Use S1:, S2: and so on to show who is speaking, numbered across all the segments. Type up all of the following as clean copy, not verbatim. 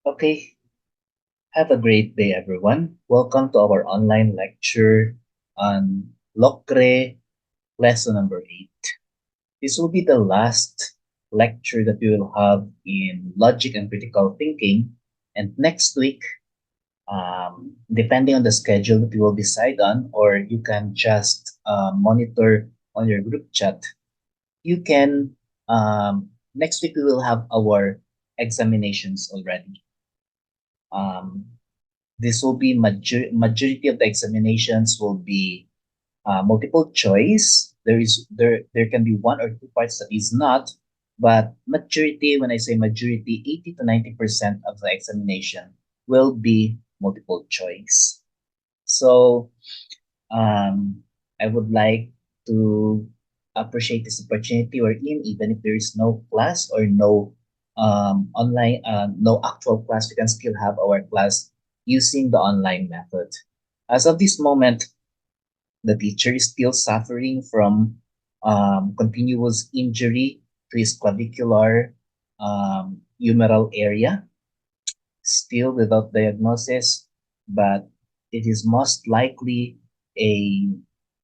S1: Okay, have a great day, everyone. Welcome to our online lecture on Locre lesson number 8. This will be the last lecture that we will have in logic and critical thinking. And next week, depending on the schedule that we will decide on, or you can just monitor on your group chat, you can, next week we will have our examinations already. Um, this will be majority of the examinations will be multiple choice. There can be one or two parts that is not, but majority, when I say majority, 80 to 90% of the examination will be multiple choice. So um, I would like to appreciate this opportunity we're in, even if there is no class or no online, no actual class, we can still have our class using the online method. As of this moment, the teacher is still suffering from continuous injury to his clavicular humeral area, still without diagnosis, but it is most likely a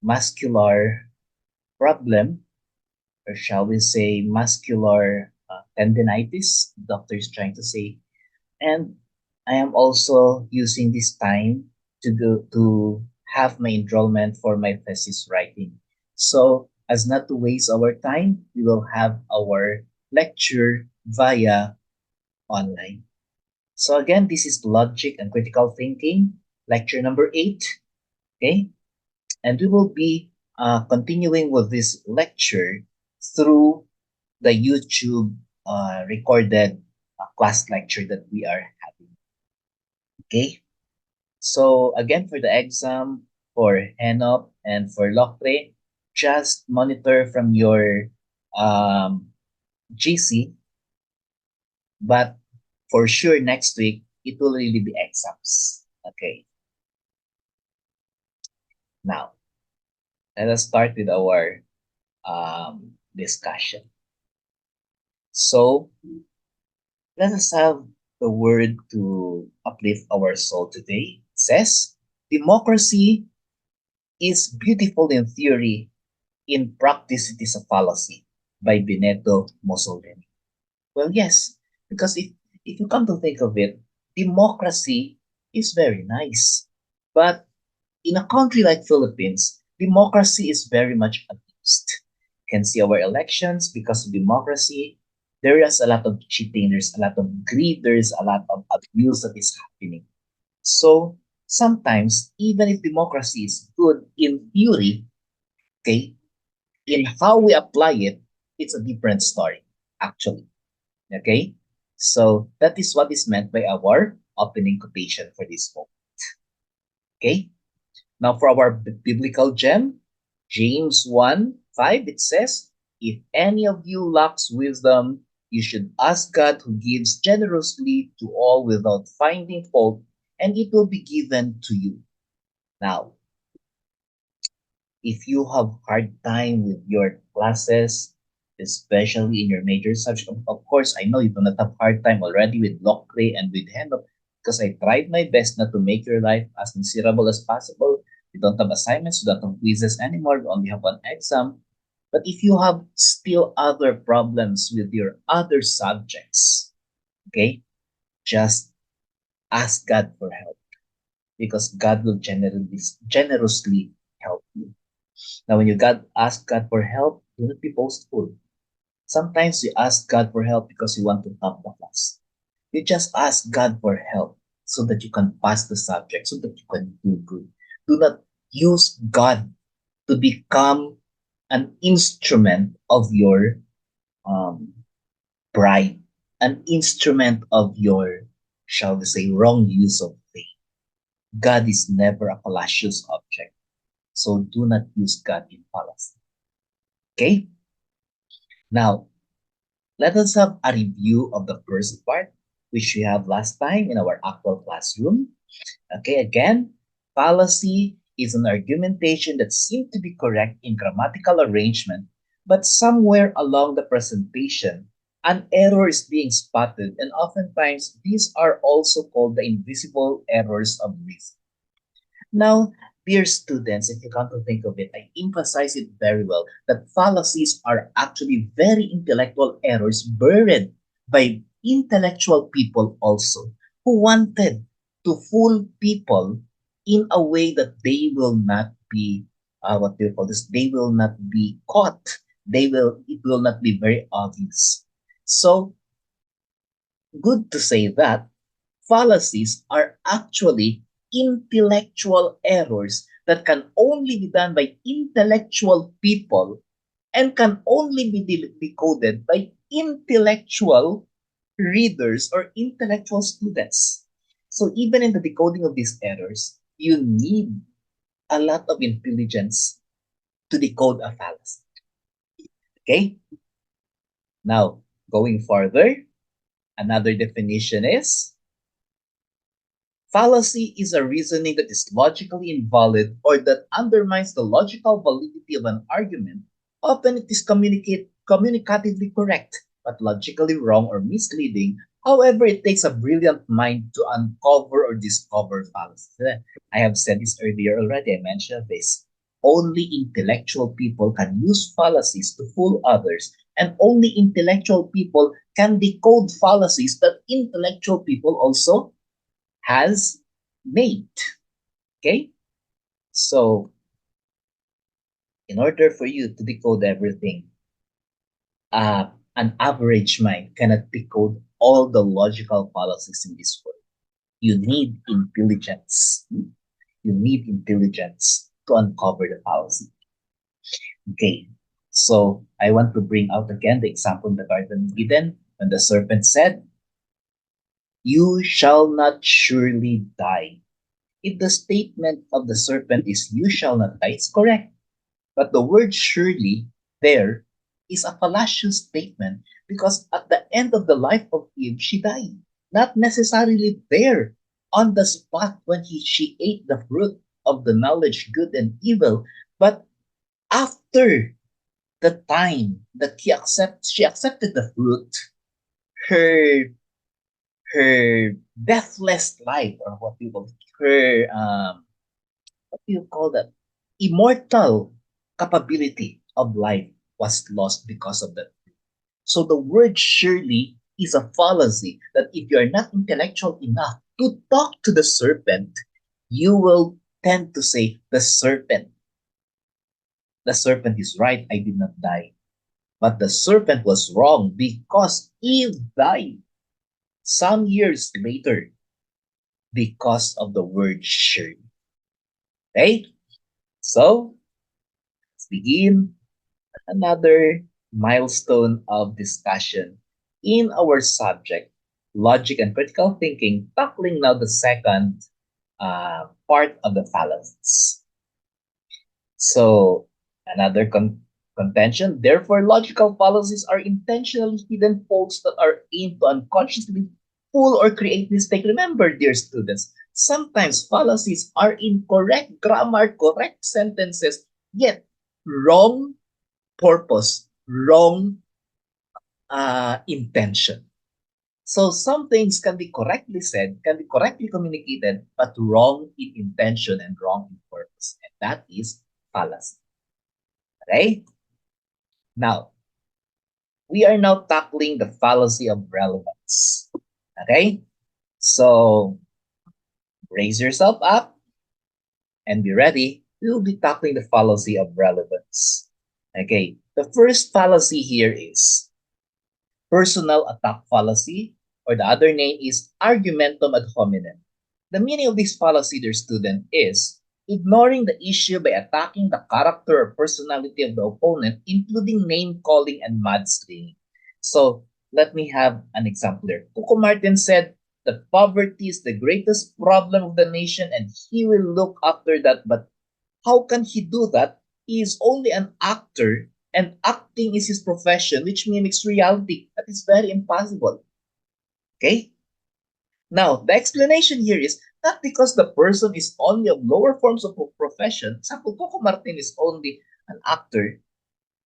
S1: muscular problem, or shall we say muscular tendinitis, the doctor is trying to say. And I am also using this time to have my enrollment for my thesis writing. So as not to waste our time, we will have our lecture via online. So again, this is logic and critical thinking, lecture number 8. Okay, and we will be continuing with this lecture through the YouTube recorded class lecture that we are having. Okay, so again, for the exam for HENOP and for LOCRE, just monitor from your GC, but for sure next week it will really be exams. Okay, now let us start with our discussion. So let us have the word to uplift our soul today. It says, democracy is beautiful in theory, in practice it is a fallacy, by Benito Mussolini. Well, yes, because if you come to think of it, democracy is very nice. But in a country like Philippines, democracy is very much abused. You can see our elections because of democracy. There is a lot of cheating, there's a lot of greed, there's a lot of abuse that is happening. So sometimes, even if democracy is good in theory, okay, in how we apply it, it's a different story, actually. Okay? So that is what is meant by our opening quotation for this book. Okay? Now for our biblical gem, James 1:5, it says, if any of you lacks wisdom, you should ask God who gives generously to all without finding fault, and it will be given to you. Now, if you have hard time with your classes, especially in your major subject, of course, I know you do not have hard time already with Locre and with Henop because I tried my best not to make your life as miserable as possible. We don't have assignments, we don't have quizzes anymore, we only have one exam. But if you have still other problems with your other subjects, okay, just ask God for help because God will generously help you. Now, when you ask God for help, do not be boastful. Sometimes you ask God for help because you want to top the class. You just ask God for help so that you can pass the subject, so that you can do good. Do not use God to become an instrument of your um, pride, an instrument of your, shall we say, wrong use of faith. God is never a fallacious object. So do not use God in fallacy. Okay? Now, let us have a review of the first part, which we have last time in our actual classroom. Okay, again, fallacy is an argumentation that seems to be correct in grammatical arrangement, but somewhere along the presentation, An error is being spotted, and oftentimes these are also called the invisible errors of reason. Now, dear students, if you come to think of it, I emphasize it very well that fallacies are actually very intellectual errors buried by intellectual people also who wanted to fool people in a way that they will not be what do you call this? They will not be caught. It will not be very obvious. So good to say that fallacies are actually intellectual errors that can only be done by intellectual people and can only be decoded by intellectual readers or intellectual students. So even in the decoding of these errors, you need a lot of intelligence to decode a fallacy. Okay? Now, going further, another definition is fallacy is a reasoning that is logically invalid or that undermines the logical validity of an argument. Often it is communicatively correct, but logically wrong or misleading. However, it takes a brilliant mind to uncover or discover fallacies. I have said this earlier already. I mentioned this. Only intellectual people can use fallacies to fool others, and only intellectual people can decode fallacies that intellectual people also has made. Okay? So, in order for you to decode everything, an average mind cannot decode all the logical fallacies in this world. You need intelligence. You need intelligence to uncover the fallacy. Okay. So, I want to bring out again the example in the Garden of Eden when the serpent said, "You shall not surely die." If the statement of the serpent is "you shall not die," it's correct. But the word surely there is a fallacious statement because at the end of the life of Eve, she died. Not necessarily there on the spot when she ate the fruit of the knowledge good and evil, but after the time that she accepted the fruit, her her deathless life, or what people her what do you call that? Immortal capability of life was lost because of that. So the word surely is a fallacy that if you are not intellectual enough to talk to the serpent, you will tend to say, the serpent is right, I did not die. But the serpent was wrong because Eve died some years later because of the word surely. Right? So, let's begin another milestone of discussion in our subject, logic and critical thinking, tackling now the second part of the fallacies. So, another contention, therefore, logical fallacies are intentionally hidden faults that are aimed to unconsciously fool or create mistake. Remember, dear students, sometimes fallacies are incorrect grammar, correct sentences, yet wrong purpose, wrong intention. So some things can be correctly said, can be correctly communicated, but wrong in intention and wrong in purpose. And that is fallacy. Right? Now, we are now tackling the fallacy of relevance. Okay? So raise yourself up and be ready. We will be tackling the fallacy of relevance. Okay, the first fallacy here is personal attack fallacy, or the other name is argumentum ad hominem. The meaning of this fallacy, dear student, is ignoring the issue by attacking the character or personality of the opponent, including name calling and mudslinging. So let me have an example there. Coco Martin said that poverty is the greatest problem of the nation and he will look after that. But how can he do that? He is only an actor and acting is his profession, which mimics reality. That is very impossible. Okay? Now, the explanation here is not because the person is only of lower forms of profession, example, Coco Martin is only an actor,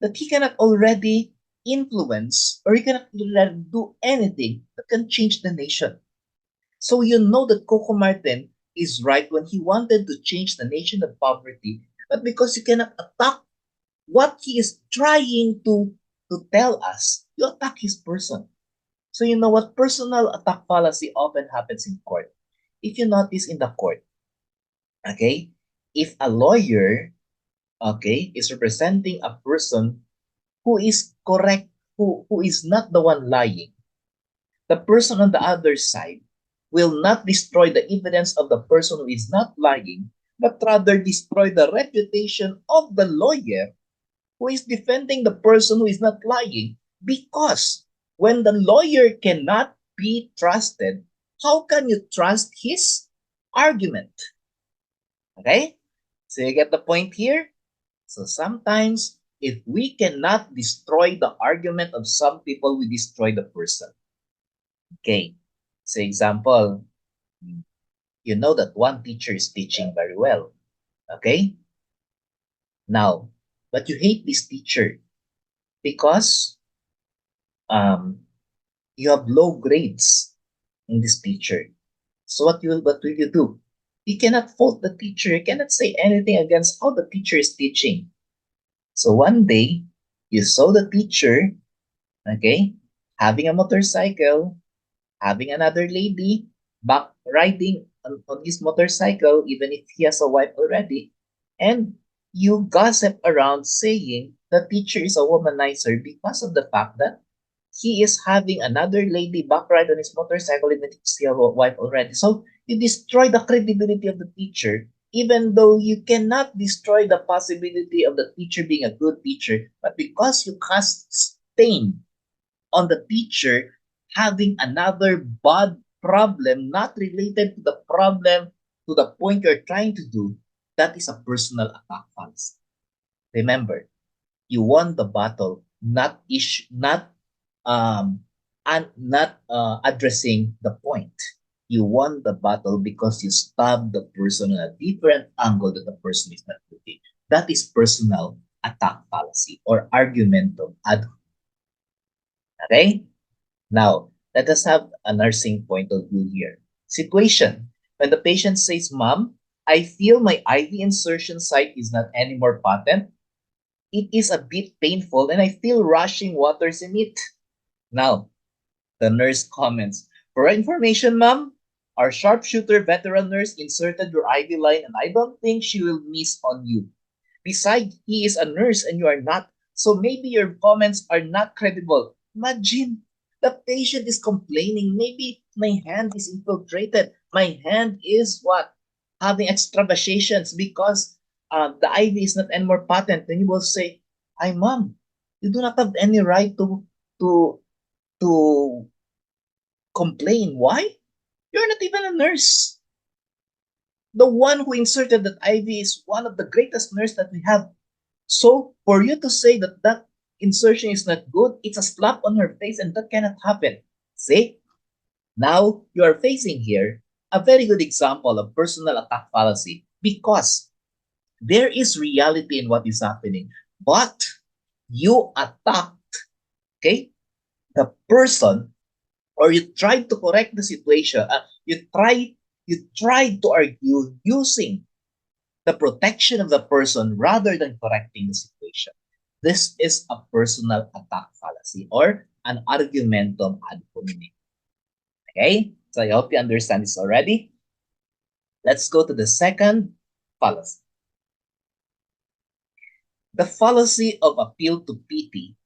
S1: that he cannot already influence or you cannot do anything that can change the nation. So you know that Coco Martin is right when he wanted to change the nation of poverty, but because you cannot attack what he is trying to tell us, you attack his person. So you know what personal attack fallacy often happens in court. If you notice in the court, okay, if a lawyer, okay, is representing a person who is correct, who is not the one lying, the person on the other side will not destroy the evidence of the person who is not lying, but rather destroy the reputation of the lawyer who is defending the person who is not lying. Because when the lawyer cannot be trusted, how can you trust his argument? Okay? So you get the point here? So sometimes, if we cannot destroy the argument of some people, we destroy the person. Okay. So example, you know that one teacher is teaching very well. Okay? Now, but you hate this teacher because um you have low grades in this teacher. So what will you do? You cannot fault the teacher. You cannot say anything against how the teacher is teaching. So one day you saw the teacher, okay, having a motorcycle, having another lady back riding on his motorcycle, even if he has a wife already, and you gossip around saying the teacher is a womanizer because of the fact that he is having another lady back ride on his motorcycle even if he has a wife already. So you destroy the credibility of the teacher, even though you cannot destroy the possibility of the teacher being a good teacher, but because you cast stain on the teacher having another bad problem not related to the problem to the point you're trying to do, that is a personal attack fallacy. Remember, you won the battle, not um, and not addressing the point. You won the battle because you stabbed the person in a different angle that the person is not looking. That is personal attack fallacy or argumentum ad hominem. Okay? Now, let us have a nursing point of view here. Situation. When the patient says, Mom, I feel my IV insertion site is not anymore patent. It is a bit painful and I feel rushing waters in it. Now, the nurse comments, for information, Mom, our sharpshooter veteran nurse inserted your IV line and I don't think she will miss on you. Besides, he is a nurse and you are not, so maybe your comments are not credible. Imagine, the patient is complaining, maybe my hand is infiltrated. My hand is what? Having extravasations because the IV is not anymore patent. Then you will say, "Ay, mom, you do not have any right to to complain. Why? You're not even a nurse. The one who inserted that IV is one of the greatest nurse that we have. So for you to say that that insertion is not good, it's a slap on her face and that cannot happen. See? Now you are facing here a very good example of personal attack fallacy because there is reality in what is happening, but you attacked, okay, the person or you tried to correct the situation. You tried to argue using the protection of the person rather than correcting the situation. This is a personal attack fallacy or an argumentum ad hominem. Okay? So I hope you understand this already. Let's go to the second fallacy. The fallacy of appeal to pity,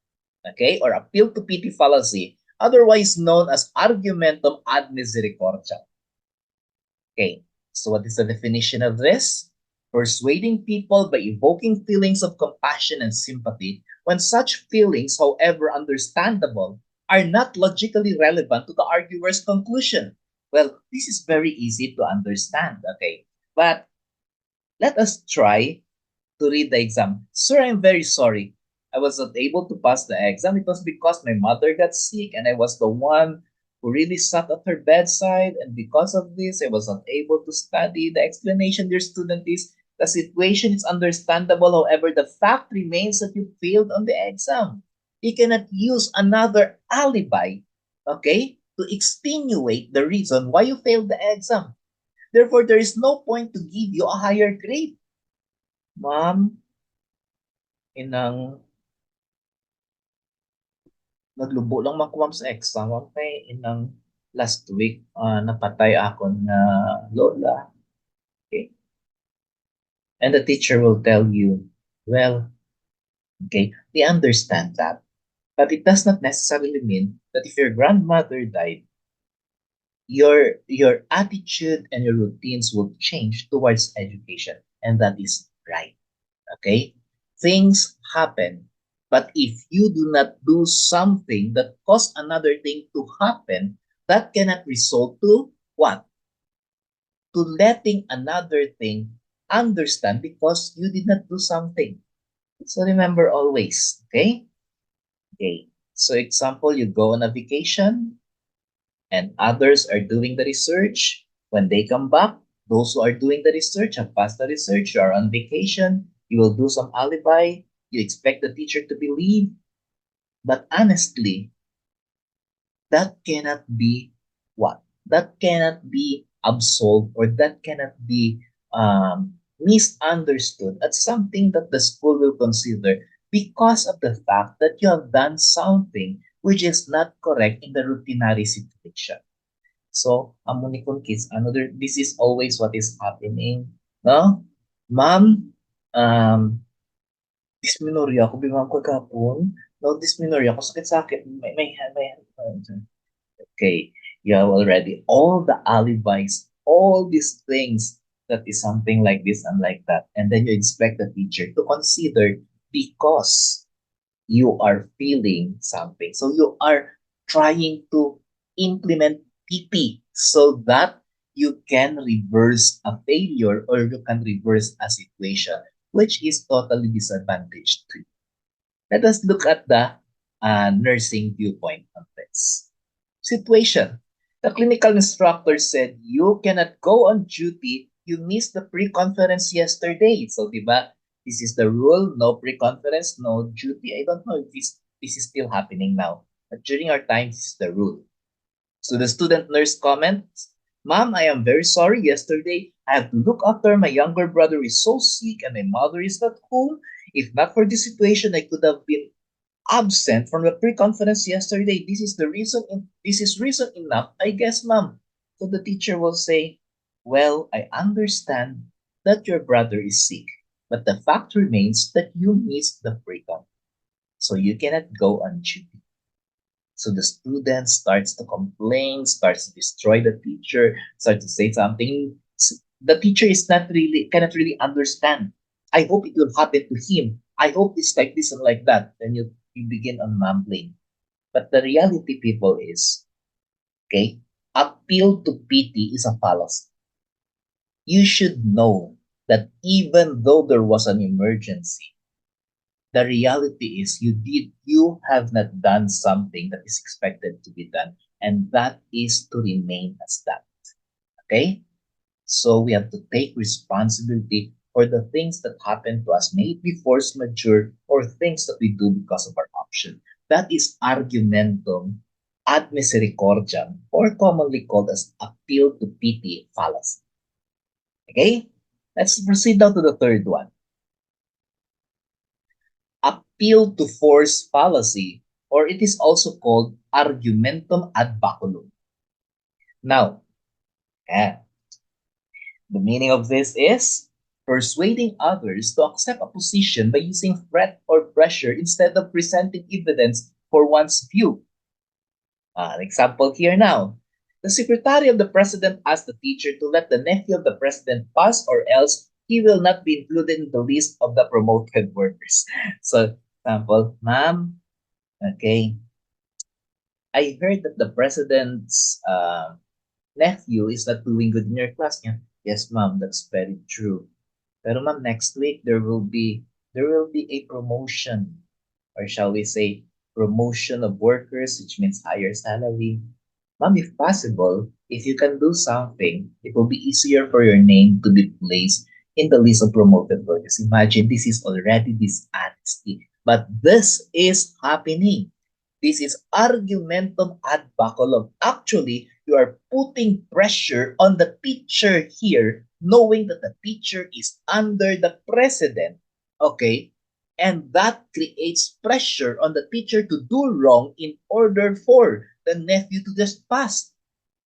S1: okay, or appeal to pity fallacy, otherwise known as argumentum ad misericordia. Okay, so what is the definition of this? Persuading people by evoking feelings of compassion and sympathy when such feelings, however understandable, are not logically relevant to the arguer's conclusion. Well, this is very easy to understand, okay? But let us try to read the exam. Sir, I'm very sorry. I was not able to pass the exam. It was because my mother got sick and I was the one who really sat at her bedside. And because of this, I was not able to study. The explanation, dear student, is the situation is understandable. However, the fact remains that you failed on the exam. You cannot use another alibi, okay, to extenuate the reason why you failed the exam. Therefore, there is no point to give you a higher grade. Ma'am, inang naglubo lang man ko ma'am sa exam. Ma'am, kay inang last week napatay ako na lola. Okay? And the teacher will tell you, well, okay, we understand that. But it does not necessarily mean that if your grandmother died, your attitude and your routines will change towards education. And that is right. Okay? Things happen. But if you do not do something that cause another thing to happen, that cannot result to what? To letting another thing understand because you did not do something. So remember always, okay? Okay. So example, you go on a vacation and others are doing the research. When they come back, those who are doing the research have passed the research, you are on vacation, you will do some alibi, you expect the teacher to believe, but honestly, that cannot be what? That cannot be absolved or that cannot be misunderstood as something that the school will consider because of the fact that you have done something which is not correct in the routinary situation. So, amunikon kids, another, this is always what is happening. No? Ma'am, dysmenorrhea ako, bimang ko kahapon. No, dysmenorrhea ako, sakit-sakit. May. Okay, you have already all the alibis, all these things that is something like this and like that. And then you expect the teacher to consider because you are feeling something. So you are trying to implement PP so that you can reverse a failure or you can reverse a situation which is totally disadvantaged to you. Let us look at the nursing viewpoint of this situation. The clinical instructor said, you cannot go on duty. You missed the pre-conference yesterday. So, diba, this is the rule. No pre-conference, no duty. I don't know if this is still happening now. But during our time, this is the rule. So the student nurse comments, Ma'am, I am very sorry. Yesterday, I have to look after my younger brother is so sick and my mother is not home. If not for this situation, I could have been absent from the pre-conference yesterday. This is reason enough, I guess, ma'am. So the teacher will say, well, I understand that your brother is sick, but the fact remains that you missed the pre-con, so you cannot go on duty. So the student starts to complain, starts to destroy the teacher, starts to say something. The teacher is not really cannot really understand. I hope it will happen to him. I hope it's like this and like that. Then you begin on mumbling. But the reality, people, is okay. Appeal to pity is a fallacy. You should know that even though there was an emergency, the reality is you have not done something that is expected to be done, and that is to remain as that. Okay? So we have to take responsibility for the things that happen to us, may it be force majeure or things that we do because of our option. That is argumentum ad misericordiam, or commonly called as appeal to pity fallacy. Okay? Let's proceed now to the third one. Appeal to force fallacy, or it is also called argumentum ad baculum. Now, the meaning of this is persuading others to accept a position by using threat or pressure instead of presenting evidence for one's view. An example here now. The secretary of the president asked the teacher to let the nephew of the president pass, or else he will not be included in the list of the promoted workers. So, example, ma'am, okay, I heard that the president's nephew is not doing good in your class. Yeah. Yes, ma'am, that's very true. Pero ma'am, next week there will be a promotion, or shall we say promotion of workers, which means higher salary. Ma'am, if possible, if you can do something, it will be easier for your name to be placed in the list of promoted workers. Imagine, this is already dishonesty. But this is happening. This is argumentum ad baculum. Actually, you are putting pressure on the teacher here, knowing that the teacher is under the president. Okay? And that creates pressure on the teacher to do wrong in order for the nephew to just pass.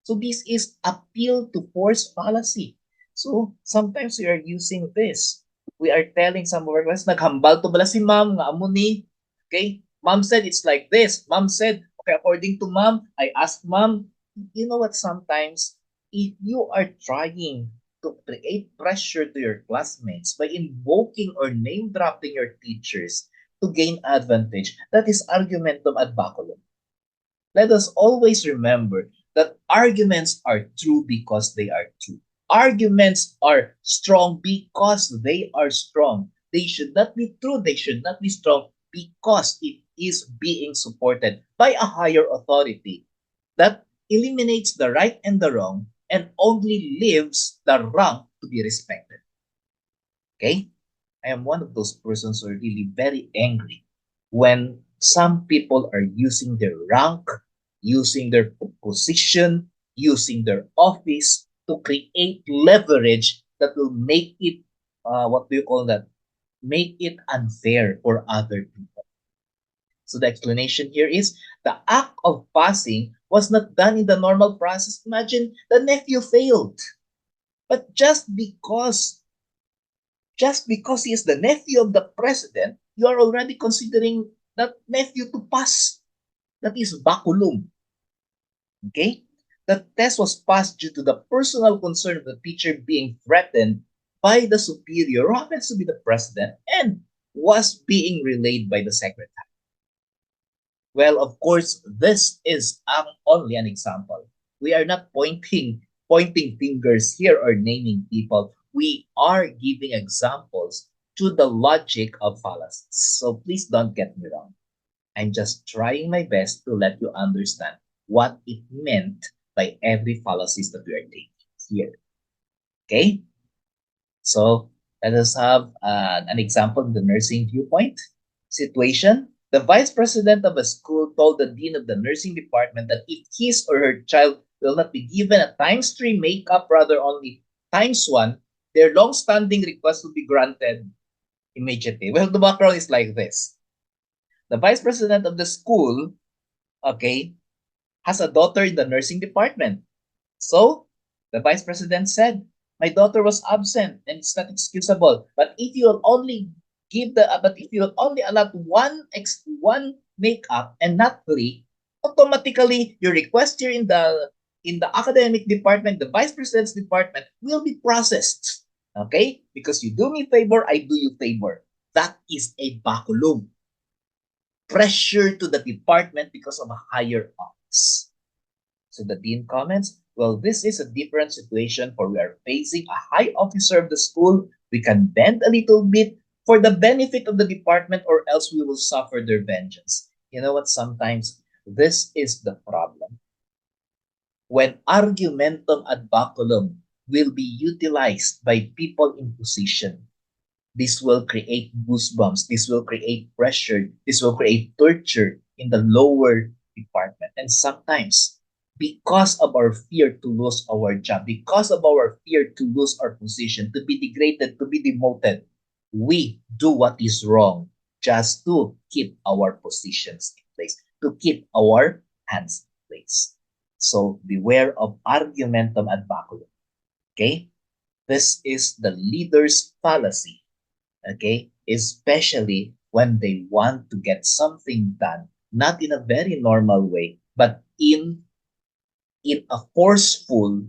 S1: So this is appeal to force fallacy. So sometimes we are using this. We are telling some of our class, naghambal to bala si ma'am, nga amo ni. Okay? Mom said it's like this. Mom said, okay, according to mom, I asked mom. You know what, sometimes, if you are trying to create pressure to your classmates by invoking or name dropping your teachers to gain advantage, that is argumentum ad baculum. Let us always remember that arguments are true because they are true. Arguments are strong because they are strong. They should not be true, they should not be strong because it is being supported by a higher authority that eliminates the right and the wrong and only leaves the wrong to be respected. Okay? I am one of those persons who are really very angry when some people are using their rank, using their position, using their office to create leverage that will make it, what do you call that? Make it unfair for other people. So the explanation here is the act of passing was not done in the normal process. Imagine the nephew failed. But just because he is the nephew of the president, you are already considering that nephew to pass. That is baculum. Okay? The test was passed due to the personal concern of the teacher being threatened by the superior, who happens to be the president, and was being relayed by the secretary. Well, of course, this is only an example. We are not pointing fingers here or naming people. We are giving examples to the logic of fallacies. So please don't get me wrong. I'm just trying my best to let you understand what it meant by every fallacies that we are taking here. Okay? So let us have an example in the nursing viewpoint situation. The vice president of a school told the dean of the nursing department that if his or her child will not be given a times 3 makeup, rather only times 1, their long-standing request will be granted immediately. Well, the background is like this. The vice president of the school, okay, has a daughter in the nursing department. So the vice president said, my daughter was absent and it's not excusable. But if you will only allot one makeup and not 3, automatically your request here in the academic department, the vice president's department, will be processed. Okay? Because you do me favor, I do you favor. That is a baculum. Pressure to the department because of a higher office. So the dean comments, well, this is a different situation, for we are facing a high officer of the school. We can bend a little bit for the benefit of the department, or else we will suffer their vengeance. You know what? Sometimes this is the problem. When argumentum ad baculum will be utilized by people in position, this will create goosebumps, this will create pressure, this will create torture in the lower department. And sometimes, because of our fear to lose our job, because of our fear to lose our position, to be degraded, to be demoted, we do what is wrong just to keep our positions in place, to keep our hands in place. So beware of argumentum ad baculum. Okay? This is the leader's fallacy. Okay? Especially when they want to get something done, not in a very normal way, but in a forceful,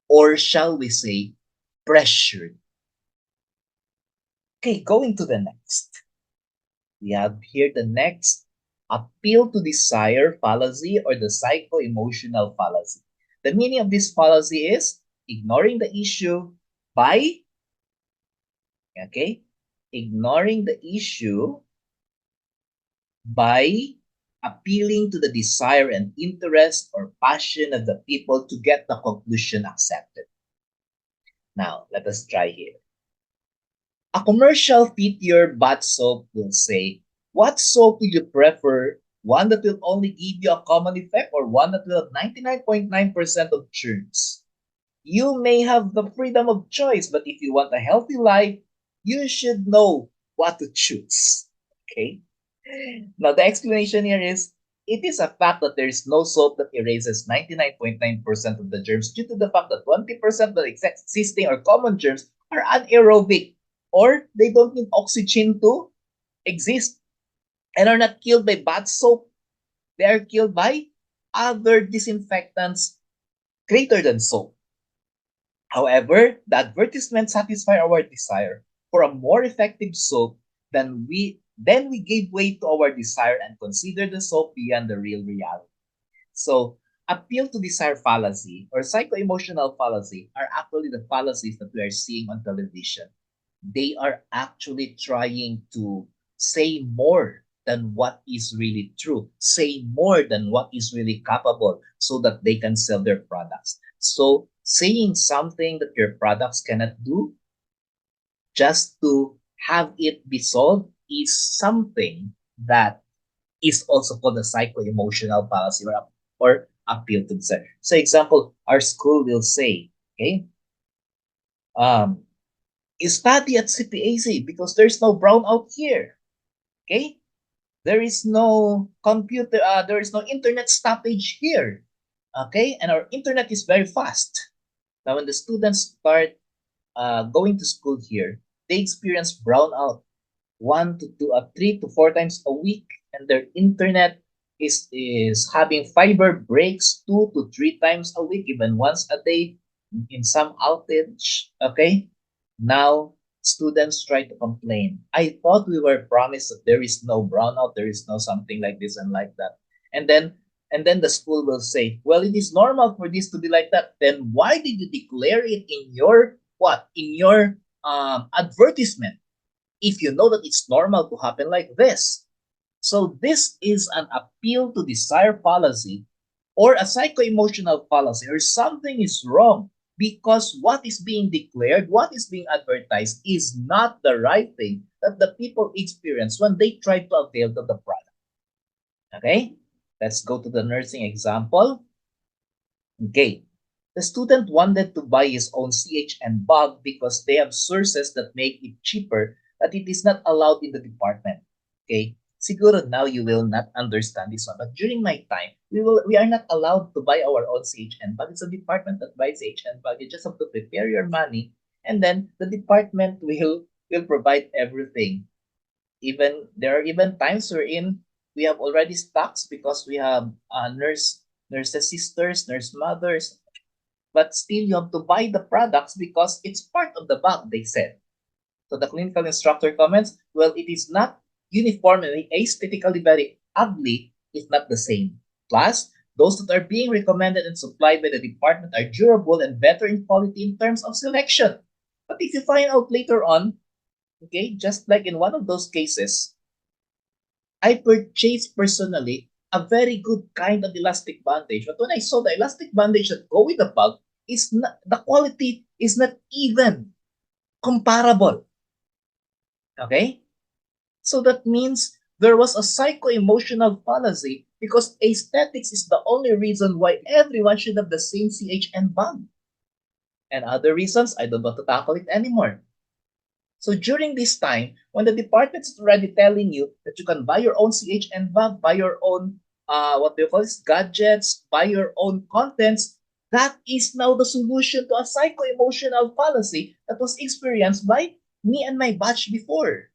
S1: or shall we say, pressured. Okay, going to the next. We have here the next, appeal to desire fallacy, or the psycho-emotional fallacy. The meaning of this fallacy is ignoring the issue by, okay, ignoring the issue by appealing to the desire and interest or passion of the people to get the conclusion accepted. Now, let us try here. A commercial Fit Your Butt soap will say, What soap do you prefer? One that will only give you a common effect or one that will have 99.9% of germs? You may have the freedom of choice, but if you want a healthy life, you should know what to choose. Okay? Now, the explanation here is it is a fact that there is no soap that erases 99.9% of the germs due to the fact that 20% of the existing or common germs are anaerobic or they don't need oxygen to exist and are not killed by bad soap. They are killed by other disinfectants greater than soap. However, the advertisement satisfied our desire for a more effective soap than we gave way to our desire and considered the soap beyond the real reality. So, appeal to desire fallacy or psycho-emotional fallacy are actually the fallacies that we are seeing on television. They are actually trying to say more than what is really true, say more than what is really capable so that they can sell their products. So, saying something that your products cannot do just to have it be solved is something that is also called a psycho-emotional fallacy or appeal to desire. So, example, our school will say, okay, um, you study at CPAC because there's no brownout here. Okay, there is no there is no internet stoppage here. Okay, and our internet is very fast. Now, when the students start going to school here, they experience brownout 3 to 4 times a week, and their internet is having fiber breaks 2 to 3 times a week, even once a day in some outage. Okay, now students try to complain. I thought we were promised that there is no brownout, there is no something like this and like that, and then the school will say, well, it is normal for this to be like that. Then why did you declare it in your what in your advertisement if you know that it's normal to happen like this? So this is an appeal to desire fallacy or a psycho-emotional fallacy or something is wrong because what is being declared, what is being advertised is not the right thing that the people experience when they try to avail of the product. Okay? Let's go to the nursing example. Okay. The student wanted to buy his own CHN bag because they have sources that make it cheaper, but it is not allowed in the department. Okay? Siguro now you will not understand this one, but during my time, we are not allowed to buy our own CHN bag. It's a department that buys CHN bag. You just have to prepare your money, and then the department will provide everything. Even there are even times wherein we have already stocks because we have nurses sisters, nurse mothers, but still you have to buy the products because it's part of the bag, they said. So the clinical instructor comments, well, it is not uniformly aesthetically very ugly, if not the same. Plus, those that are being recommended and supplied by the department are durable and better in quality in terms of selection. But if you find out later on, okay, just like in one of those cases, I purchased personally a very good kind of elastic bandage. But when I saw the elastic bandage that go with the bag, the quality is not even comparable. Okay? So that means there was a psycho-emotional fallacy because aesthetics is the only reason why everyone should have the same CHN bag. And other reasons, I don't want to tackle it anymore. So during this time, when the department is already telling you that you can buy your own CHN bag, buy your own what do you call this, gadgets, buy your own contents, that is now the solution to a psycho-emotional fallacy that was experienced by me and my batch before.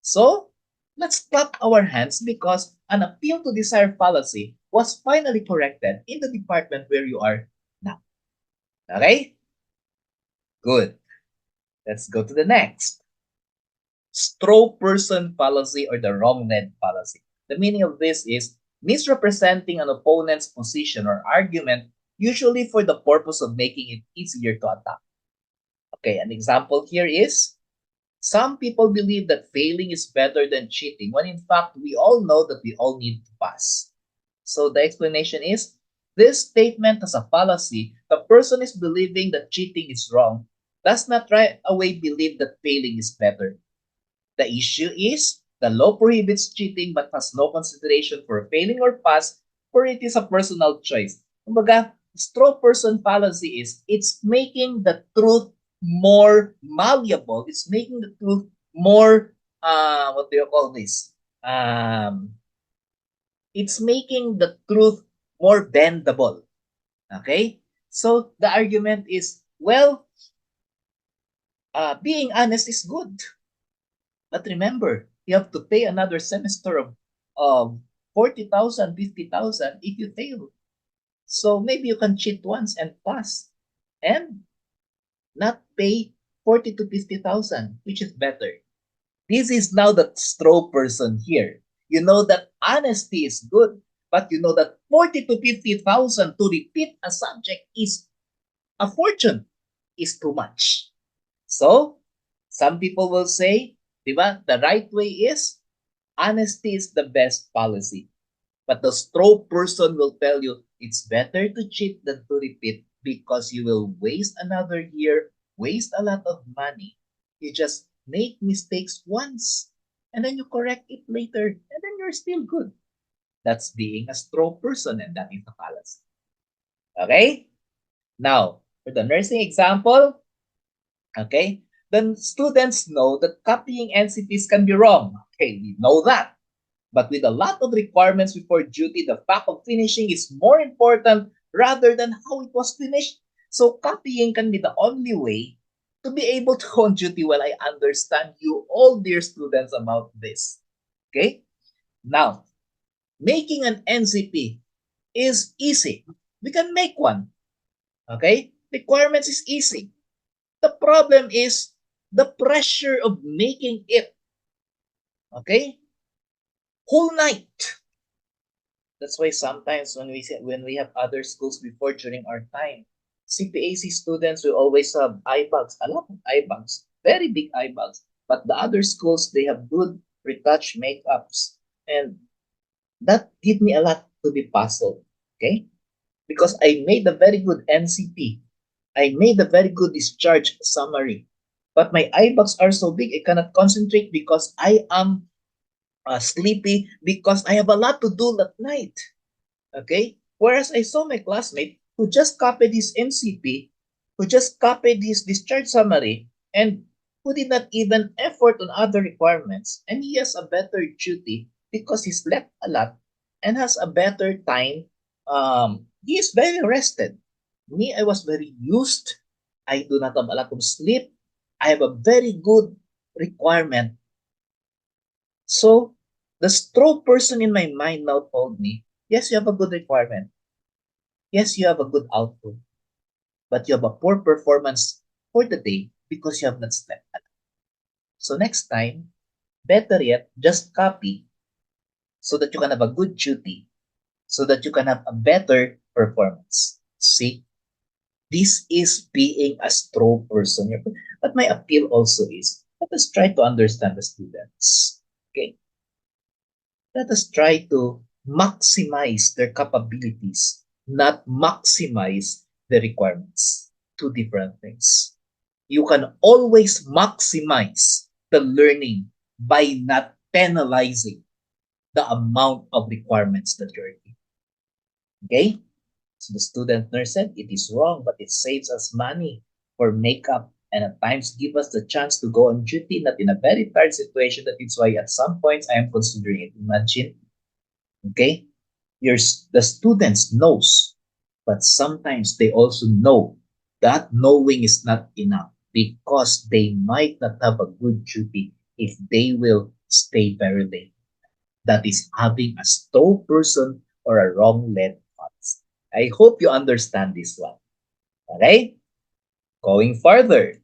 S1: So let's clap our hands because an appeal to desire fallacy was finally corrected in the department where you are now. Okay? Good. Let's go to the next. Straw person fallacy or the wrong lead fallacy. The meaning of this is misrepresenting an opponent's position or argument, usually for the purpose of making it easier to attack. Okay, an example here is some people believe that failing is better than cheating, when in fact we all know that we all need to pass. So the explanation is this statement has a fallacy. The person is believing that cheating is wrong, does not right away believe that failing is better. The issue is The law prohibits cheating but has no consideration for failing or pass, for it is a personal choice. Kumbaga, straw person fallacy is it's making the truth more malleable. It's making the truth more, what do you call this? It's making the truth more bendable. Okay? So the argument is, well, being honest is good. But remember, you have to pay another semester of 40,000, 50,000 if you fail. So maybe you can cheat once and pass and not pay 40 to 50,000, which is better. This is now the straw person here. You know that honesty is good, but you know that 40 to 50,000 to repeat a subject is a fortune, is too much. So, some people will say, diba, the right way is honesty is the best policy. But the straw person will tell you it's better to cheat than to repeat because you will waste another year, waste a lot of money. You just make mistakes once and then you correct it later and then you're still good. That's being a straw person and that is a fallacy. Okay? Now, for the nursing example, okay, then students know that copying NCTs can be wrong. Okay, we know that. But with a lot of requirements before duty, the fact of finishing is more important rather than how it was finished. So copying can be the only way to be able to go on duty. Well, I understand you all, dear students, about this. Okay? Now, making an NCP is easy. We can make one. Okay? Requirements is easy. The problem is the pressure of making it. Okay? Whole night. That's why sometimes when we have other schools before during our time, CPAC students will always have eye bags, a lot of eye bags, very big eye bags. But the other schools they have good retouch makeups, and that give me a lot to be puzzled. Okay, because I made a very good NCP, I made a very good discharge summary, but my eye bags are so big I cannot concentrate because I am sleepy because I have a lot to do that night. Okay? Whereas I saw my classmate who just copied his MCP, who just copied his discharge summary, and who did not even effort on other requirements, and he has a better duty because he slept a lot and has a better time. He is very rested. Me, I was very used. I do not have a lot of sleep. I have a very good requirement. So the straw person in my mind now told me, yes, you have a good requirement. Yes, you have a good output, but you have a poor performance for the day because you have not slept. So next time, better yet, just copy so that you can have a good duty, so that you can have a better performance. See, this is being a straw person. But my appeal also is, let us try to understand the students. Okay? Let us try to maximize their capabilities, not maximize the requirements. Two different things. You can always maximize the learning by not penalizing the amount of requirements that you're giving. Okay? So the student nurse said it is wrong, but it saves us money for makeup and at times give us the chance to go on duty, not in a very tired situation. That is why at some points I am considering it. Imagine, okay? The students knows, but sometimes they also know that knowing is not enough because they might not have a good duty if they will stay very late. That is having a straw person or a wrong led thoughts. I hope you understand this one. Okay? Going further,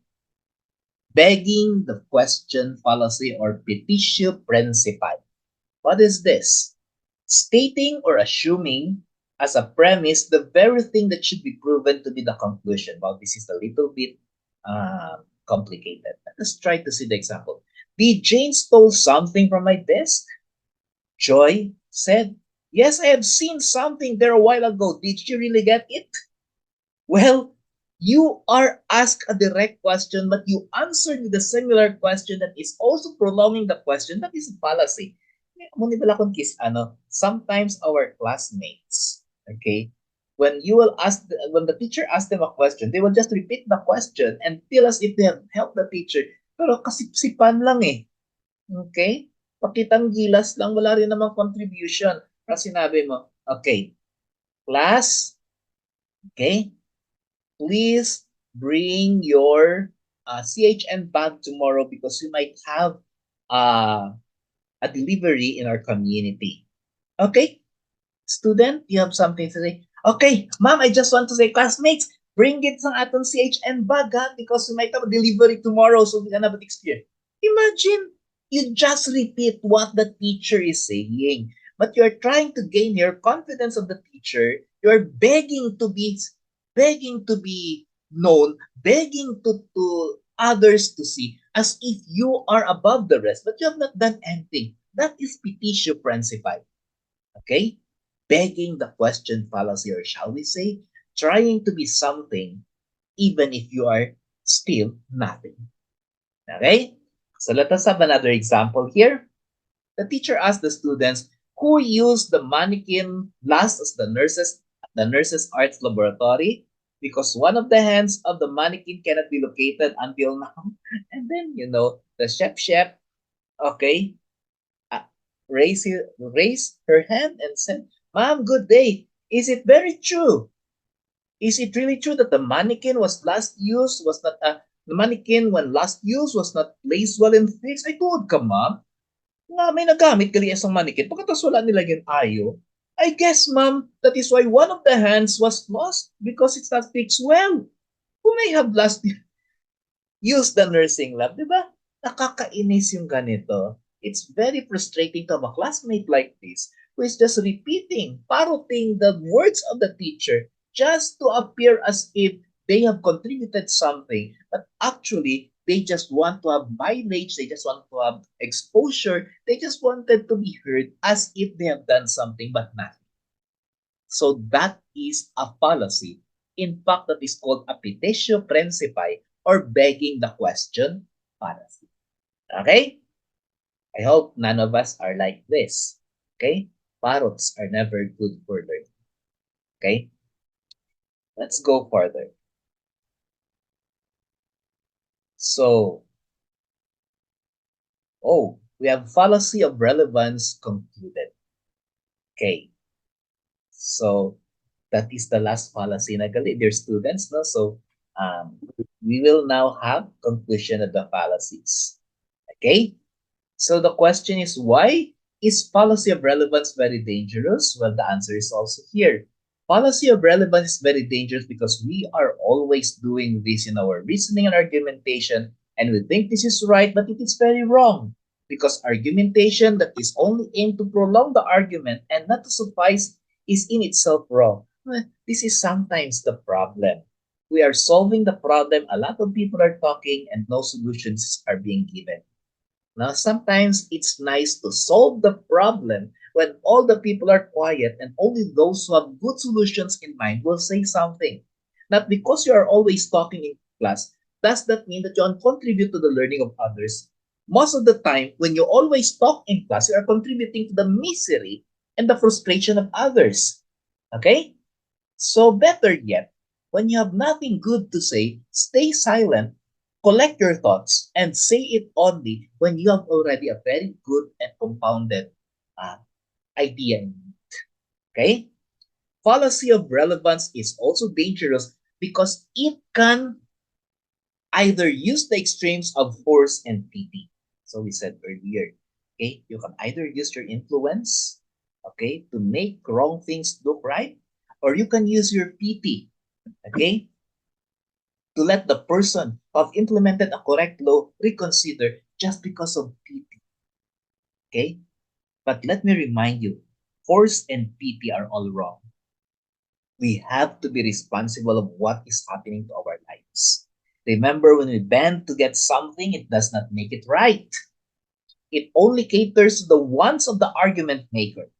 S1: begging the question fallacy or petitio principii. What is this? Stating or assuming as a premise the very thing that should be proven to be the conclusion. Well, this is a little bit complicated. Let's try to see the example. Did Jane stole something from my desk? Joy said, yes, I have seen something there a while ago. Did she really get it? Well, You are asked a direct question, but you answered with a similar question that is also prolonging the question. That is a fallacy. Muni bala kung sometimes our classmates, okay, when you will ask, when the teacher asks them a question, they will just repeat the question and feel as if they have helped the teacher. Pero kasipsipan lang eh. Okay? Pakitang gilas lang, wala rin namang contribution. Kasi sinabi mo, okay, class, okay, please bring your CHN bag tomorrow because we might have uh, a delivery in our community. Okay, student, you have something to say? Okay, ma'am, I just want to say, classmates, bring it sa aton CHN bag ha, because we might have a delivery tomorrow so we can have an experience. Imagine, you just repeat what the teacher is saying, but you're trying to gain your confidence of the teacher. You're begging to be known, begging to others to see as if you are above the rest, but you have not done anything. That is petitio principii. Okay? Begging the question fallacy, or shall we say, trying to be something even if you are still nothing. Okay? So let us have another example here. The teacher asked the students who used the mannequin last as the nurse's arts laboratory because one of the hands of the mannequin cannot be located until now. And then, the chef, okay, uh, raised her hand and said, "Ma'am, good day. Is it very true? Is it really true that the mannequin when last used was not placed well and fixed?" I told ka, ma'am, nga may nagamit gali isang mannequin pagkatapos wala nilagyan ayo. I guess, ma'am, that is why one of the hands was lost because it's not fixed well. Who may have last used the nursing lab, di ba? Nakakainis yung ganito. It's very frustrating to have a classmate like this who is just repeating, parroting the words of the teacher just to appear as if they have contributed something, but actually they just want to have mileage, they just want to have exposure, they just wanted to be heard as if they have done something but nothing. So that is a fallacy. In fact, that is called a petitio principii, or begging the question fallacy. Okay? I hope none of us are like this. Okay? Parrots are never good for learning. Okay? Let's go further. So, we have fallacy of relevance concluded. Okay. So, that is the last fallacy na gali, dear students. No? So, we will now have conclusion of the fallacies. Okay? So the question is, why is fallacy of relevance very dangerous? Well, the answer is also here. Fallacy of relevance is very dangerous because we are always doing this in our reasoning and argumentation, and we think this is right, but it is very wrong. Because argumentation that is only aimed to prolong the argument and not to suffice is in itself wrong. Well, this is sometimes the problem. We are solving the problem, a lot of people are talking, and no solutions are being given. Now, sometimes it's nice to solve the problem when all the people are quiet and only those who have good solutions in mind will say something. Not because you are always talking in class, does that mean that you don't contribute to the learning of others? Most of the time, when you always talk in class, you are contributing to the misery and the frustration of others. Okay? So, better yet, when you have nothing good to say, stay silent, collect your thoughts, and say it only when you have already a very good and compounded uh, idea. Okay? Fallacy of relevance is also dangerous because it can either use the extremes of force and pity. So we said earlier, okay, you can either use your influence, okay, to make wrong things look right, or you can use your pity, okay, to let the person who have implemented a correct law reconsider just because of pity. Okay? But let me remind you, force and pity are all wrong. We have to be responsible of what is happening to our lives. Remember, when we bend to get something, it does not make it right. It only caters to the wants of the argument maker.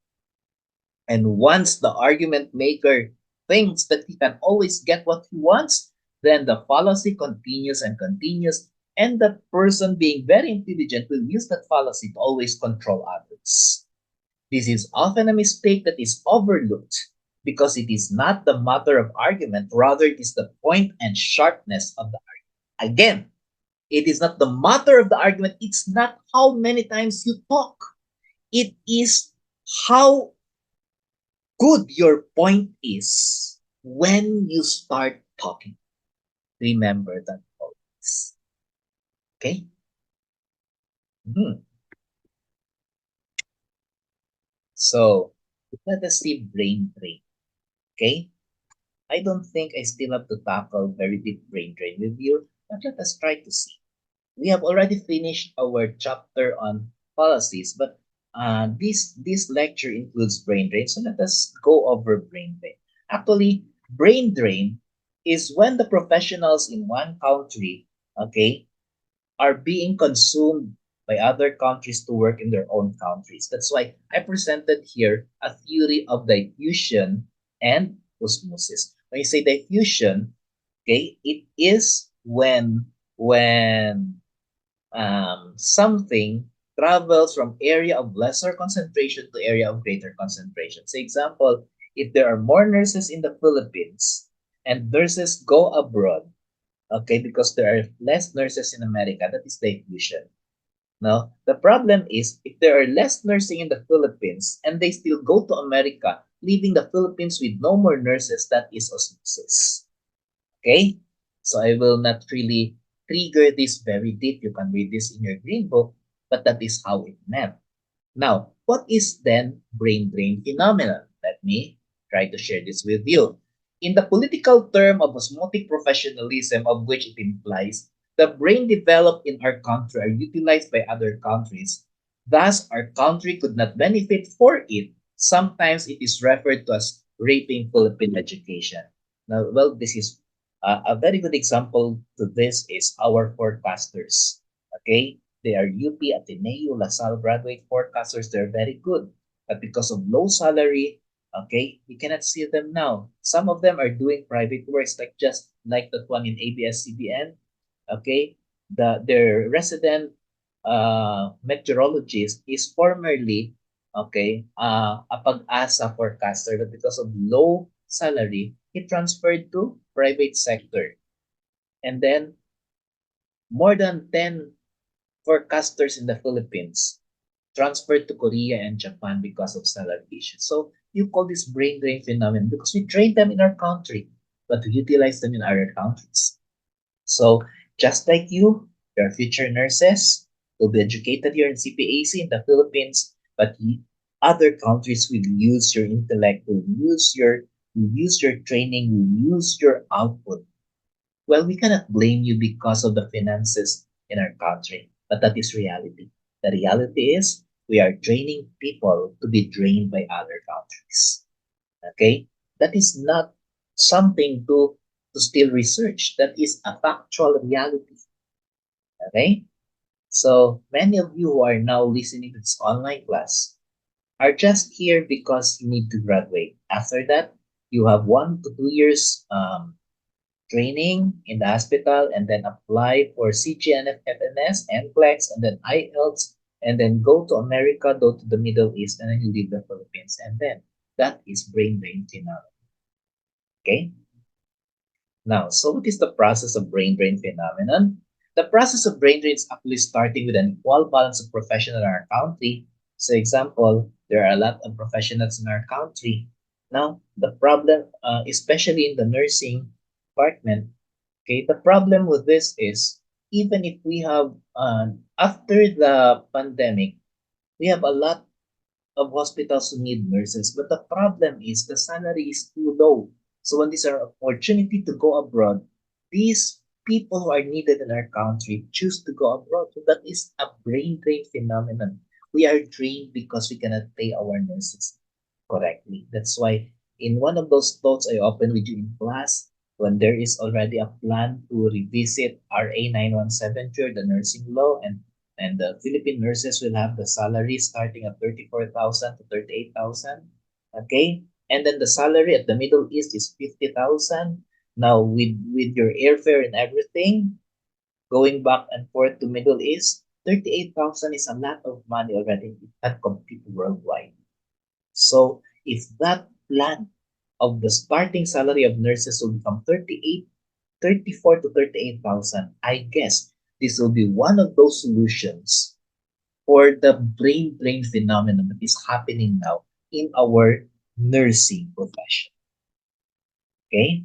S1: And once the argument maker thinks that he can always get what he wants, then the fallacy continues and continues, and the person being very intelligent will use that fallacy to always control others. This is often a mistake that is overlooked because it is not the matter of argument, rather, it is the point and sharpness of the argument. Again, it is not the matter of the argument, it's not how many times you talk, it is how good your point is when you start talking. Remember that always. Okay? Mhm. So, let us see brain drain. Okay? I don't think I still have to tackle very deep brain drain with you, but let us try to see. We have already finished our chapter on policies, but this lecture includes brain drain, so let us go over brain drain. Actually, brain drain is when the professionals in one country, okay, are being consumed by other countries to work in their own countries. That's why I presented here a theory of diffusion and osmosis. When you say diffusion, okay, it is when something travels from area of lesser concentration to area of greater concentration. So example, if there are more nurses in the Philippines and nurses go abroad, okay, because there are less nurses in America, that is diffusion. Now, the problem is if there are less nursing in the Philippines and they still go to America, leaving the Philippines with no more nurses, that is osmosis. Okay? So I will not really trigger this very deep. You can read this in your green book, but that is how it meant. Now, what is then brain drain phenomenon? Let me try to share this with you. In the political term of osmotic professionalism, of which it implies, the brain developed in our country are utilized by other countries. Thus, our country could not benefit for it. Sometimes it is referred to as raping Philippine education. Now, well, this is a very good example to this is our forecasters. Okay, they are UP, Ateneo, LaSalle graduate forecasters. They're very good. But because of low salary, okay, you cannot see them now. Some of them are doing private works like just like that one in ABS-CBN. Okay, their resident meteorologist is formerly a pag-asa forecaster, but because of low salary, he transferred to private sector. And then more than 10 forecasters in the Philippines transferred to Korea and Japan because of salary issues. So you call this brain drain phenomenon because we train them in our country, but we utilize them in other countries. So just like you, your future nurses will be educated here in CPAC in the Philippines, but other countries will use your intellect, will use your training, will use your output. Well, we cannot blame you because of the finances in our country, but that is reality. The reality is we are training people to be drained by other countries. Okay? That is not something to still research. That is a factual reality. Okay? So many of you who are now listening to this online class are just here because you need to graduate. After that, you have 1 to 2 years training in the hospital and then apply for CGNF, FNS, NCLEX, and then IELTS, and then go to America, go to the Middle East, and then you leave the Philippines. And then that is brain drain phenomenon. Okay? Now, so what is the process of brain drain phenomenon? The process of brain drain is actually starting with an equal balance of professionals in our country. So, example, there are a lot of professionals in our country. Now, the problem, especially in the nursing department, okay, the problem with this is even if we have, after the pandemic, we have a lot of hospitals who need nurses, but the problem is the salary is too low. So when these are opportunity to go abroad, these people who are needed in our country choose to go abroad. So that is a brain drain phenomenon. We are drained because we cannot pay our nurses correctly. That's why in one of those thoughts I opened with you in class, when there is already a plan to revisit RA 9173 or the nursing law, and the Philippine nurses will have the salary starting at 34,000 to 38,000. Okay? And then the salary at the Middle East is 50,000. Now with your airfare and everything, going back and forth to Middle East, 38,000 is a lot of money already. It can compete worldwide. So if that plan of the starting salary of nurses will become 34 to 38,000, I guess this will be one of those solutions for the brain drain phenomenon that is happening now in our nursing profession. Okay?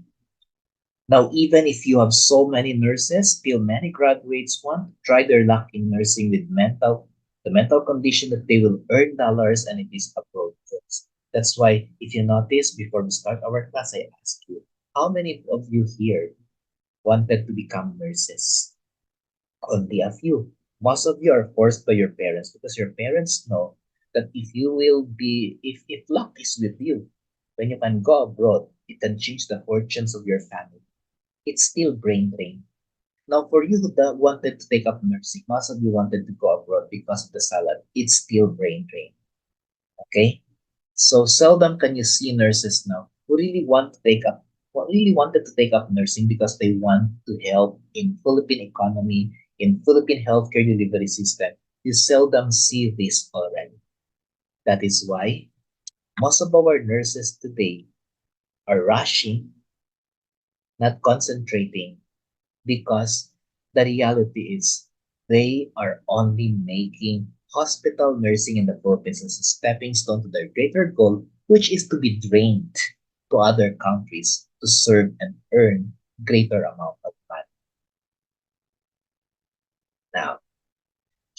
S1: Now, even if you have so many nurses, still many graduates want to try their luck in nursing with the mental condition that they will earn dollars and it is abroad first. That's why, if you notice, before we start our class, I asked you, how many of you here wanted to become nurses? Only a few. Most of you are forced by your parents because your parents know that if luck is with you, when you can go abroad, it can change the fortunes of your family. It's still brain drain. Now, for you that wanted to take up nursing, most of you wanted to go abroad because of the salary. It's still brain drain. Okay? So seldom can you see nurses now who really wanted to take up nursing because they want to help in Philippine economy, in Philippine healthcare delivery system. You seldom see this already. That is why most of our nurses today are rushing, not concentrating, because the reality is they are only making hospital nursing in the Philippines as a stepping stone to their greater goal, which is to be drained to other countries to serve and earn greater amount of money. Now,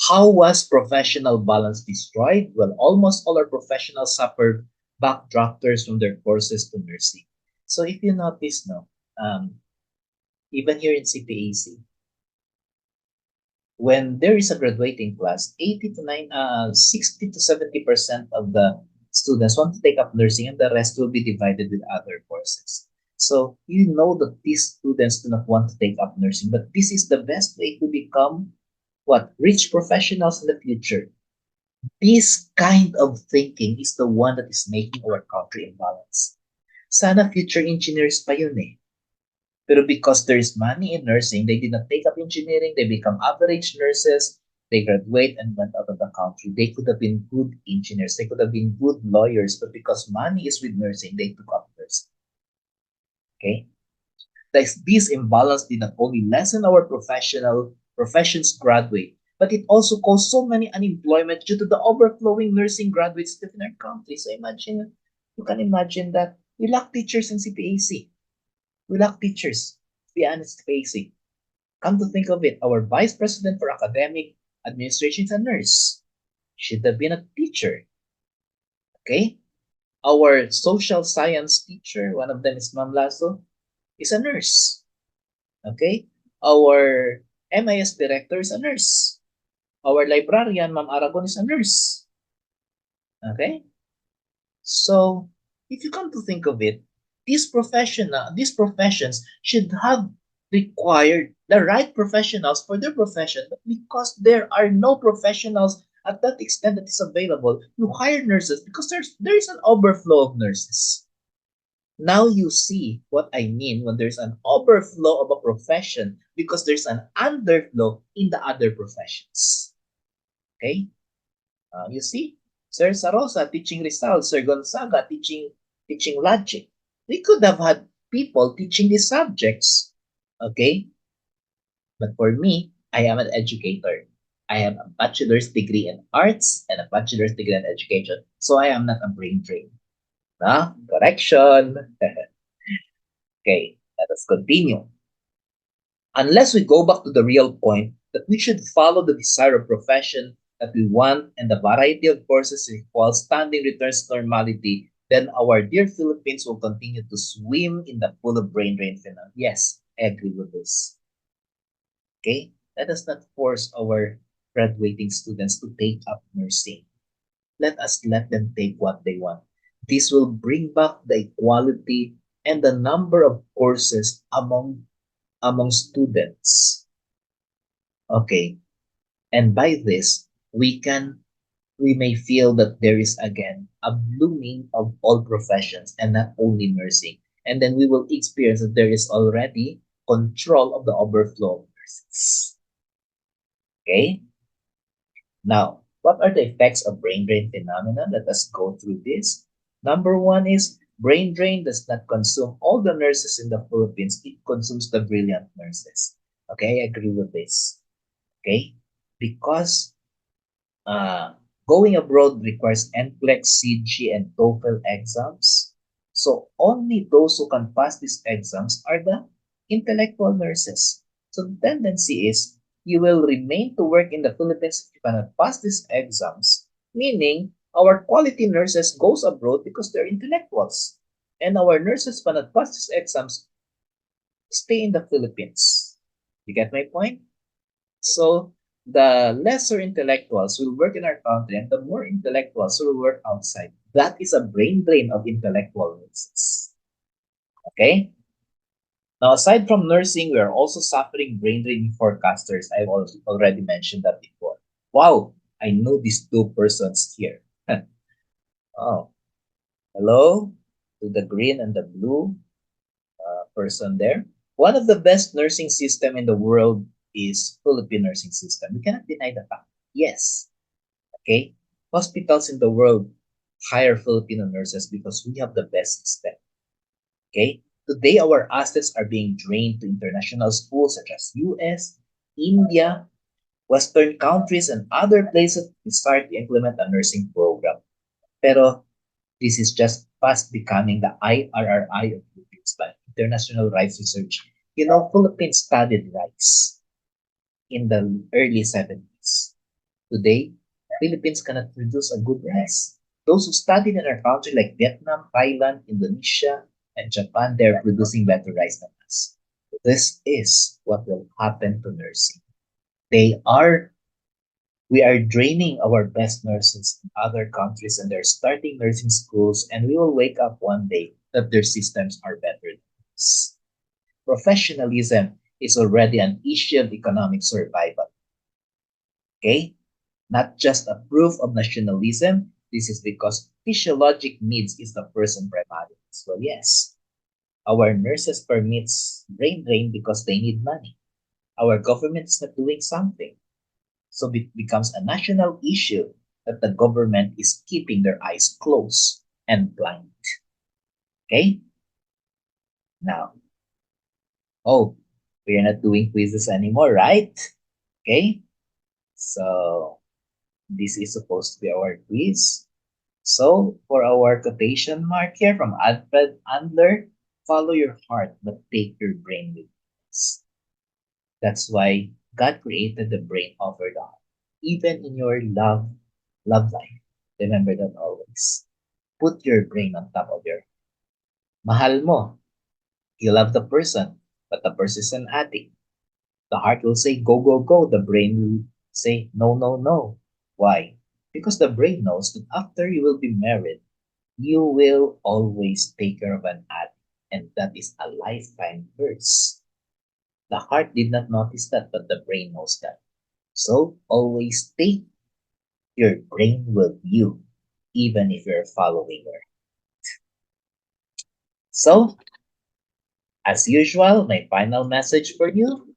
S1: how was professional balance destroyed? Well, almost all our professionals suffered backdrafters from their courses to nursing. So if you notice now, even here in CPAC, when there is a graduating class, 60 to 70% of the students want to take up nursing and the rest will be divided with other courses. So you know that these students do not want to take up nursing, but this is the best way to become what? Rich professionals in the future. This kind of thinking is the one that is making our country imbalance. Sana future engineers pa yun eh. Pero because there's money in nursing, they did not take up engineering, they become average nurses, they graduate and went out of the country. They could have been good engineers, they could have been good lawyers, but because money is with nursing, they took up nursing. Okay? This imbalance did not only lessen our professions graduate, but it also caused so many unemployment due to the overflowing nursing graduates within our country. So you can imagine that we lack teachers in CPAC. We lack teachers. To be honest, Casey. Come to think of it, our vice president for academic administration is a nurse. Should have been a teacher. Okay? Our social science teacher, one of them is Ma'am Lasso, is a nurse. Okay? Our MIS director is a nurse. Our librarian, Ma'am Aragon, is a nurse. Okay? So, if you come to think of it, these professions should have required the right professionals for their profession, but because there are no professionals at that extent that is available, you hire nurses because there is an overflow of nurses. Now you see what I mean when there's an overflow of a profession because there's an underflow in the other professions. Okay? You see, Sir Sarosa teaching Rizal, Sir Gonzaga teaching logic. We could have had people teaching these subjects. Okay? But for me, I am an educator. I have a bachelor's degree in arts and a bachelor's degree in education. So I am not a brain drain. Correction. Okay, let us continue. Unless we go back to the real point that we should follow the desired profession that we want and the variety of courses while standing returns to normality, then our dear Philippines will continue to swim in the pool of brain drain phenomenon. Yes, I agree with this. Okay? Let us not force our graduating students to take up nursing. Let us let them take what they want. This will bring back the equality and the number of courses among students. Okay. And by this, we may feel that there is again a blooming of all professions and not only nursing. And then we will experience that there is already control of the overflow of nurses. Okay? Now, what are the effects of brain drain phenomenon? Let us go through this. Number one is brain drain does not consume all the nurses in the Philippines. It consumes the brilliant nurses. Okay, I agree with this. Okay, because uh, going abroad requires NCLEX, CG, and TOEFL exams. So only those who can pass these exams are the intellectual nurses. So the tendency is you will remain to work in the Philippines if you cannot pass these exams, meaning our quality nurses goes abroad because they're intellectuals. And our nurses cannot pass these exams, stay in the Philippines. You get my point? So the lesser intellectuals will work in our country and the more intellectuals will work outside. That is a brain drain of intellectual nurses. Okay? Now, aside from nursing, we are also suffering brain drain forecasters. I've already mentioned that before. Wow, I know these two persons here. Oh, hello to the green and the blue person there. One of the best nursing system in the world is Philippine nursing system. We cannot deny the fact. Yes, okay. Hospitals in the world hire Filipino nurses because we have the best system. Okay. Today, our assets are being drained to international schools such as US, India, Western countries, and other places to start to implement a nursing program. Pero this is just fast becoming the IRRI of Philippines by International Rice Research. You know, Philippines studied rice in the early 70s. Today, Philippines cannot produce a good rice. Those who studied in our country like Vietnam, Thailand, Indonesia, and Japan, they're producing better rice than us. This is what will happen to nursing. They are we are draining our best nurses in other countries and they're starting nursing schools and we will wake up one day that their systems are better than us. Professionalism is already an issue of economic survival. Okay? Not just a proof of nationalism. This is because physiologic needs is the first and primary. So yes, our nurses permits brain drain because they need money. Our government is not doing something. So it becomes a national issue that the government is keeping their eyes closed and blind. Okay? Now, oh, we are not doing quizzes anymore, right? Okay? So this is supposed to be our quiz. So for our quotation mark here from Alfred Andler, follow your heart but take your brain with you. That's why God created the brain over the heart. Even in your love life, remember that always. Put your brain on top of your mahal mo. You love the person, but the person is an addict. The heart will say go go go. The brain will say no no no. Why? Because the brain knows that after you will be married, you will always take care of an addict, and that is a lifetime curse. The heart did not notice that, but the brain knows that. So always take your brain with you, even if you're following her. So, as usual, my final message for you,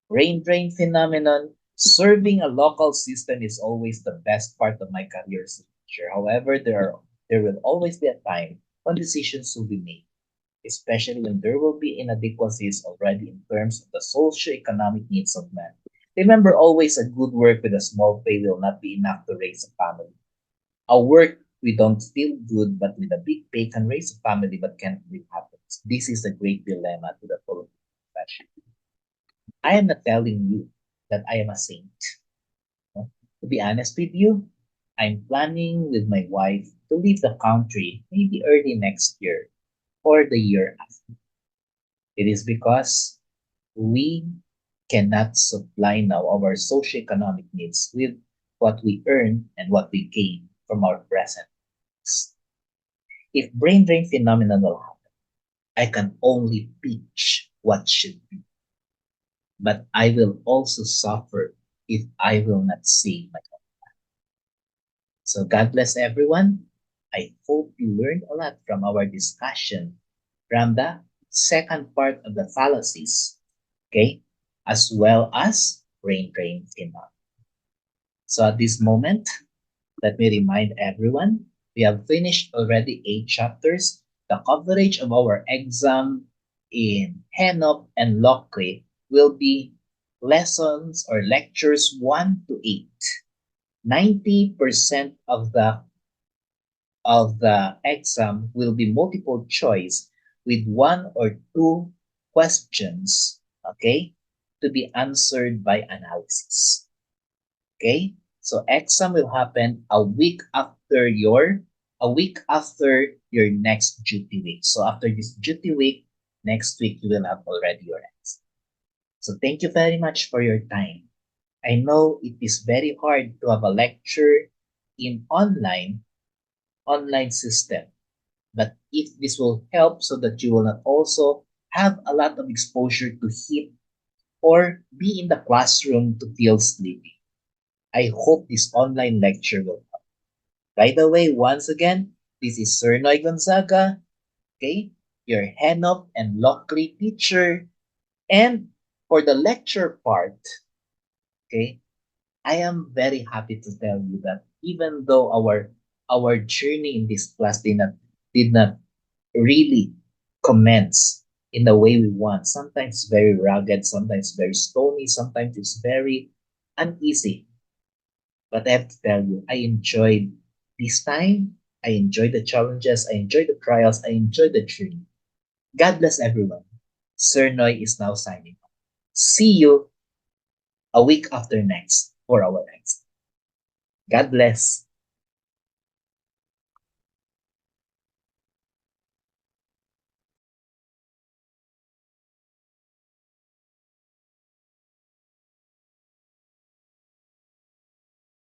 S1: brain drain phenomenon, serving a local system is always the best part of my career signature. However, there will always be a time when decisions will be made, especially when there will be inadequacies already in terms of the socio-economic needs of man. Remember always a good work with a small pay will not be enough to raise a family. A work we don't feel good but with a big pay can raise a family but can't live happiness. This is a great dilemma to the Philippine profession. I am not telling you that I am a saint. No? To be honest with you, I'm planning with my wife to leave the country maybe early next year or the year after. It is because we cannot supply now our socioeconomic needs with what we earn and what we gain from our present. If brain drain phenomenon will happen, I can only pitch what should be, but I will also suffer if I will not see my own. So God bless everyone. I hope you learned a lot from our discussion from the second part of the fallacies, okay, as well as brain drain phenomenon. So at this moment, let me remind everyone, we have finished already 8 chapters. The coverage of our exam in HENOP and LOCRE will be lessons or lectures 1 to 8. 90% of the exam will be multiple choice with one or two questions, okay, to be answered by analysis. Okay? So exam will happen a week after your next duty week. So after this duty week, next week you will have already your exam. So thank you very much for your time. I know it is very hard to have a lecture in online system. But if this will help so that you will not also have a lot of exposure to heat or be in the classroom to feel sleepy, I hope this online lecture will help. By the way, once again, this is Sir Noy Gonzaga, okay, your HENOP and LOCRE teacher. And for the lecture part, okay, I am very happy to tell you that even though our journey in this class did not really commence in the way we want. Sometimes very rugged, sometimes very stony, sometimes it's very uneasy. But I have to tell you, I enjoyed this time. I enjoyed the challenges. I enjoyed the trials. I enjoyed the journey. God bless everyone. Sir Noy is now signing off. See you a week after next for our next. God bless.